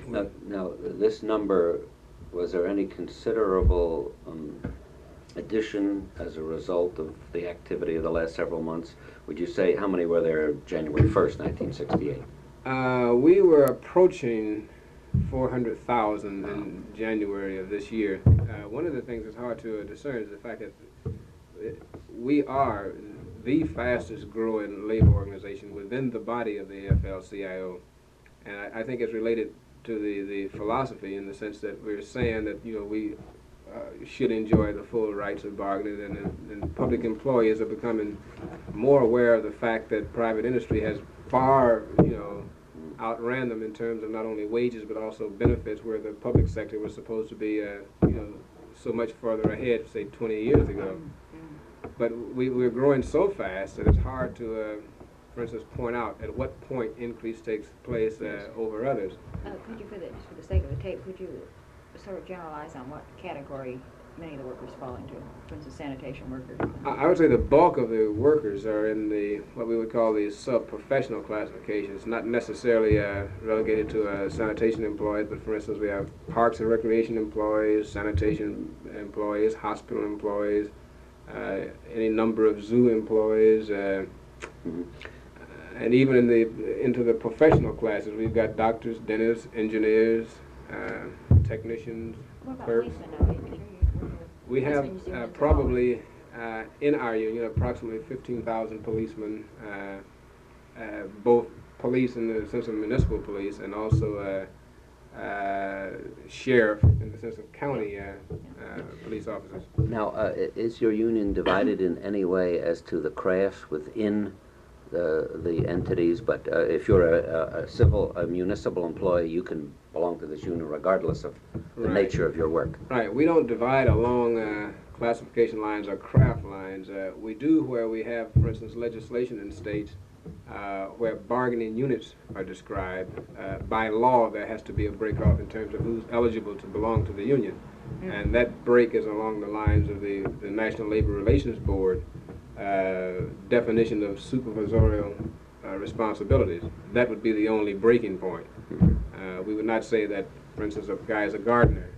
Now, this number, was there any considerable addition as a result of the activity of the last several months? Would you say, how many were there January 1st, 1968? We were approaching 400,000 in January of this year. One of the things that's hard to discern is the fact that we are the fastest growing labor organization within the body of the AFL-CIO. And I think it's related to the philosophy, in the sense that we're saying that, you know, we should enjoy the full rights of bargaining, and public employees are becoming more aware of the fact that private industry has far, you know, outran them in terms of not only wages but also benefits, where the public sector was supposed to be, you know, so much further ahead, say 20 years ago. But we're growing so fast that it's hard to, for instance, point out at what point increase takes place over others. Could you, for the sake of the tape, could you sort of generalize on what category many of the workers fall into, for instance, sanitation workers? I would say the bulk of the workers are in the what we would call the sub-professional classifications, not necessarily relegated to sanitation employees, but for instance, we have parks and recreation employees, sanitation employees, hospital employees, any number of zoo employees, and even into the professional classes, we've got doctors, dentists, engineers, technicians, clerks. We have probably in our union approximately 15,000 policemen, both police in the sense of municipal police, and also sheriff in the sense of county police officers. Now, is your union divided in any way as to the crafts within the entities? But if you're a municipal employee, you can belong to this union regardless of the nature of your work. Right. We don't divide along classification lines or craft lines. We do where we have, for instance, legislation in states where bargaining units are described. By law, there has to be a break-off in terms of who's eligible to belong to the union. And that break is along the lines of the National Labor Relations Board definition of supervisorial responsibilities. That would be the only breaking point. We would not say that, for instance, a guy is a gardener,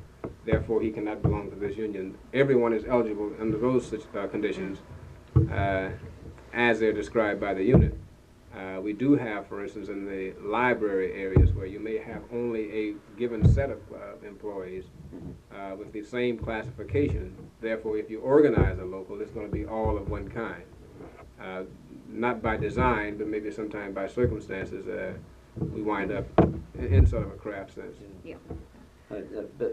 therefore he cannot belong to this union. Everyone is eligible under those conditions as they're described by the unit. We do have, for instance, in the library areas where you may have only a given set of employees with the same classification. Therefore, if you organize a local, it's going to be all of one kind. Not by design, but maybe sometime by circumstances, we wind up in sort of a craft sense. Yeah.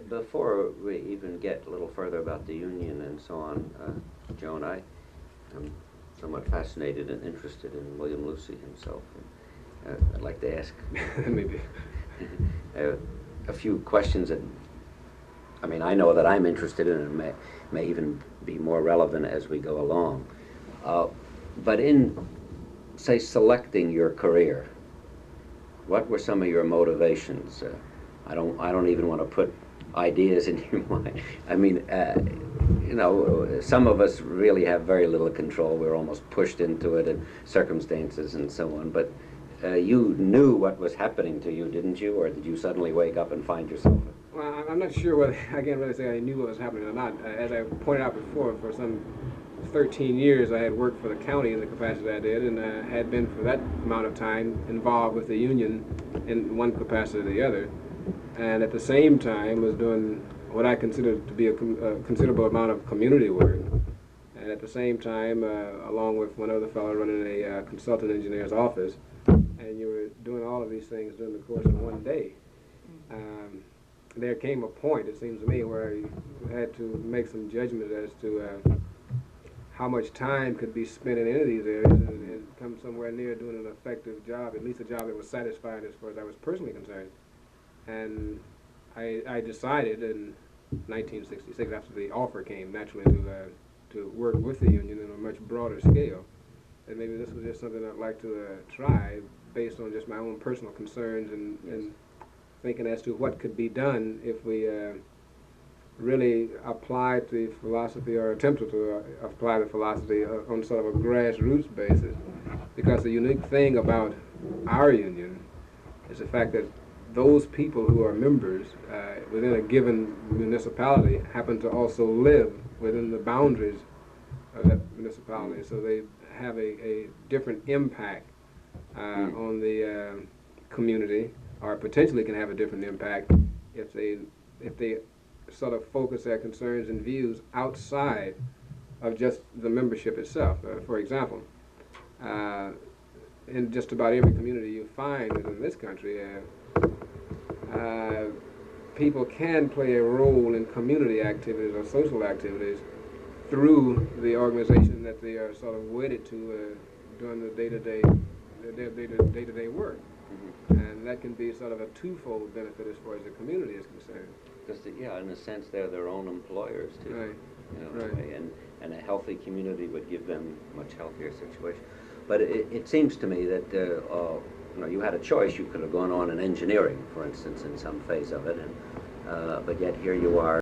Before we even get a little further about the union and so on, Joan, I'm somewhat fascinated and interested in William Lucy himself. I'd like to ask maybe a few questions that, I mean, I know that I'm interested in, and may even be more relevant as we go along. But in, say, selecting your career, what were some of your motivations? I don't even want to put ideas in your mind. I mean, you know, some of us really have very little control. We're almost pushed into it in circumstances and so on. But you knew what was happening to you, didn't you? Or did you suddenly wake up and find yourself? Well, I'm not sure whether I can't really say I knew what was happening or not. As I pointed out before, for some 13 years I had worked for the county in the capacity I did, and had been for that amount of time involved with the union in one capacity or the other. And at the same time was doing what I considered to be a considerable amount of community work. And at the same time, along with one other fellow running a consultant engineer's office, and you were doing all of these things during the course of one day. There came a point, it seems to me, where you had to make some judgment as to how much time could be spent in any of these areas and come somewhere near doing an effective job, at least a job that was satisfying as far as I was personally concerned. And I decided in 1966, after the offer came naturally to work with the union on a much broader scale, that maybe this was just something I'd like to try based on just my own personal concerns and thinking as to what could be done if we really applied the philosophy, or attempted to apply the philosophy on sort of a grassroots basis. Because the unique thing about our union is the fact that those people who are members within a given municipality happen to also live within the boundaries of that municipality, so they have a different impact on the community, or potentially can have a different impact if they sort of focus their concerns and views outside of just the membership itself. For example, in just about every community you find in this country, people can play a role in community activities or social activities through the organization that they are sort of wedded to during the day-to-day work. And that can be sort of a twofold benefit as far as the community is concerned. Because, yeah, in a sense, they're their own employers, too. Right. You know, Right. And a healthy community would give them a much healthier situation. But it seems to me that you know, you had a choice. You could have gone on in engineering, for instance, in some phase of it, and but yet here you are